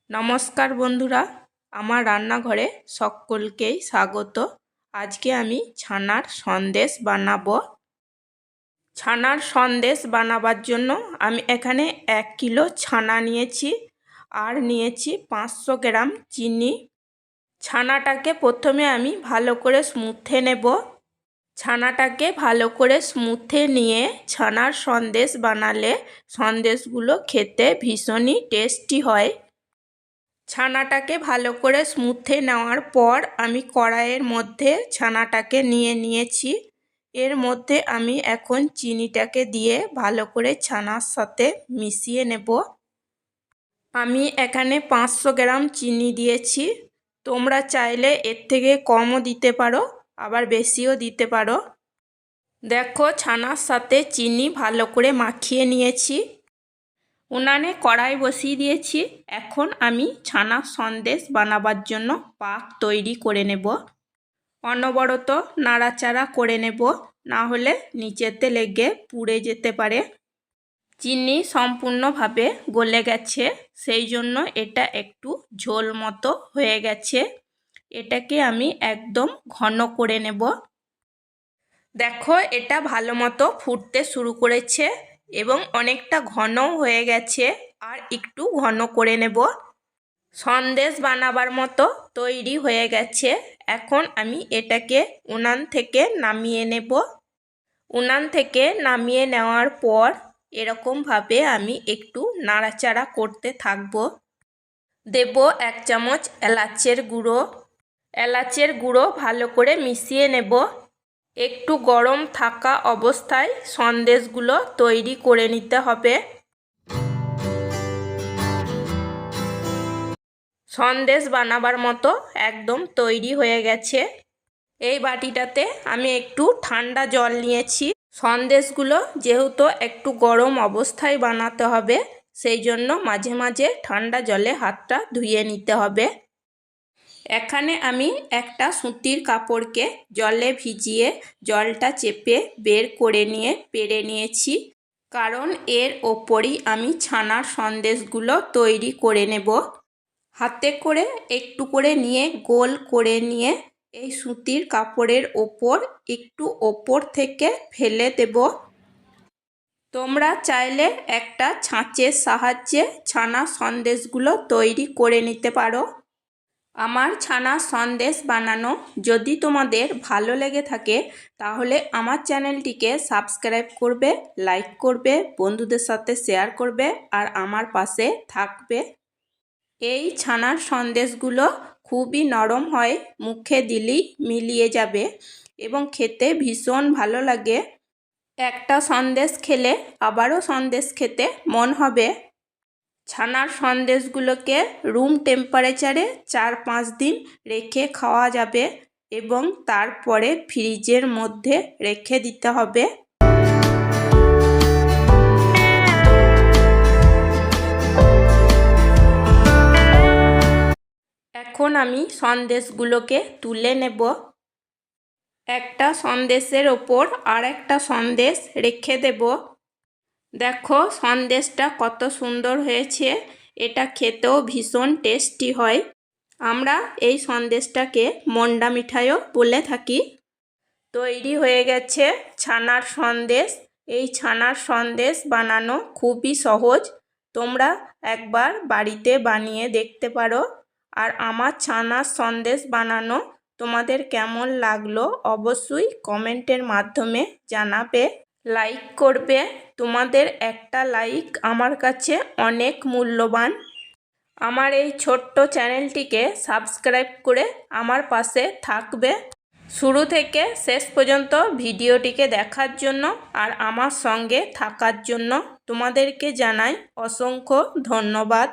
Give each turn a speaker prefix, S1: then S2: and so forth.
S1: নমস্কার বন্ধুরা, আমার রান্নাঘরে সকলকেই স্বাগত। আজকে আমি ছানার সন্দেশ বানাবো। ছানার সন্দেশ বানাবার জন্য আমি এখানে 1 কিলো ছানা নিয়েছি আর নিয়েছি 500 গ্রাম চিনি। ছানাটাকে প্রথমে আমি ভালো করে স্মুথে নেব। ছানাটাকে ভালো করে স্মুথে নিয়ে ছানার সন্দেশ বানালে সন্দেশগুলো খেতে ভীষণই টেস্টি হয়। ছানাটাকে ভালো করে স্মুথে নেওয়ার পর আমি কড়াইয়ের মধ্যে ছানাটাকে নিয়ে নিয়েছি। এর মধ্যে আমি এখন চিনিটাকে দিয়ে ভালো করে ছানার সাথে মিশিয়ে নেব। আমি এখানে 500 গ্রাম চিনি দিয়েছি। তোমরা চাইলে এর থেকে কমও দিতে পারো, আবার বেশিও দিতে পারো। দেখো, ছানার সাথে চিনি ভালো করে মাখিয়ে নিয়েছি। উনানে কড়াই বসিয়ে দিয়েছি। এখন আমি ছানার সন্দেশ বানাবার জন্য পাক তৈরি করে নেব। অনবরত নাড়াচাড়া করে নেব, না হলে নিচেতে লেগে পুড়ে যেতে পারে। চিনি সম্পূর্ণভাবে গলে গেছে, সেই জন্য এটা একটু ঝোল মতো হয়ে গেছে। এটাকে আমি একদম ঘন করে নেব। দেখো, এটা ভালো মতো ফুটতে শুরু করেছে এবং অনেকটা ঘনও হয়ে গেছে। আর একটু ঘন করে নেব। সন্দেশ বানাবার মতো তৈরি হয়ে গেছে। এখন আমি এটাকে উনান থেকে নামিয়ে নেব। উনান থেকে নামিয়ে নেওয়ার পর এরকমভাবে আমি একটু নাড়াচাড়া করতে থাকব। দেব 1 চামচ এলাচের গুঁড়ো। এলাচের গুঁড়ো ভালো করে মিশিয়ে নেব। একটু গরম থাকা অবস্থায় সন্দেশগুলো তৈরি করে নিতে হবে। সন্দেশ বানাবার মতো একদম তৈরি হয়ে গেছে। এই বাটিটাতে আমি একটু ঠান্ডা জল নিয়েছি। সন্দেশগুলো যেহেতু একটু গরম অবস্থায় বানাতে হবে, সেই জন্য মাঝে মাঝে ঠান্ডা জলে হাতটা ধুয়ে নিতে হবে। এখানে আমি একটা সুতির কাপড়কে জলে ভিজিয়ে জলটা চেপে বের করে নিয়ে পেরে নিয়েছি, কারণ এর ওপরই আমি ছানার সন্দেশগুলো তৈরি করে নেব। হাতে করে একটু করে নিয়ে গোল করে নিয়ে এই সুতির কাপড়ের ওপর একটু ওপর থেকে ফেলে দেব। তোমরা চাইলে একটা ছাঁচের সাহায্যে ছানা সন্দেশগুলো তৈরি করে নিতে পারো। আমার ছানার সন্দেশ বানানো যদি তোমাদের ভালো লেগে থাকে, তাহলে আমার চ্যানেলটিকে সাবস্ক্রাইব করবে, লাইক করবে, বন্ধুদের সাথে শেয়ার করবে আর আমার পাশে থাকবে। এই ছানার সন্দেশগুলো খুবই নরম হয়, মুখে দিলেই মিলিয়ে যাবে এবং খেতে ভীষণ ভালো লাগে। একটা সন্দেশ খেলে আবারও সন্দেশ খেতে মন হবে। ছানার সন্দেশগুলোকে রুম টেম্পারেচারে 4-5 দিন রেখে খাওয়া যাবে এবং তারপরে ফ্রিজের মধ্যে রেখে দিতে হবে। এখন আমি সন্দেশগুলোকে তুলে নেব। একটা সন্দেশের ওপর আর একটা সন্দেশ রেখে দেব। দেখো, সন্দেশটা কত সুন্দর হয়েছে। এটা খেতেও ভীষণ টেস্টি হয়। আমরা এই সন্দেশটাকে মন্ডা মিঠাইও বলে থাকি। তৈরি হয়ে গেছে ছানার সন্দেশ। এই ছানার সন্দেশ বানানো খুবই সহজ। তোমরা একবার বাড়িতে বানিয়ে দেখতে পারো। আর আমার ছানার সন্দেশ বানানো তোমাদের কেমন লাগলো অবশ্যই কমেন্টের মাধ্যমে জানাবে। লাইক করবে। তোমাদের একটা লাইক আমার কাছে অনেক মূল্যবান। আমার এই ছোট্ট চ্যানেলটিকে সাবস্ক্রাইব করে আমার পাশে থাকবে। শুরু থেকে শেষ পর্যন্ত ভিডিওটিকে দেখার জন্য আর আমার সঙ্গে থাকার জন্য তোমাদেরকে জানাই অসংখ্য ধন্যবাদ।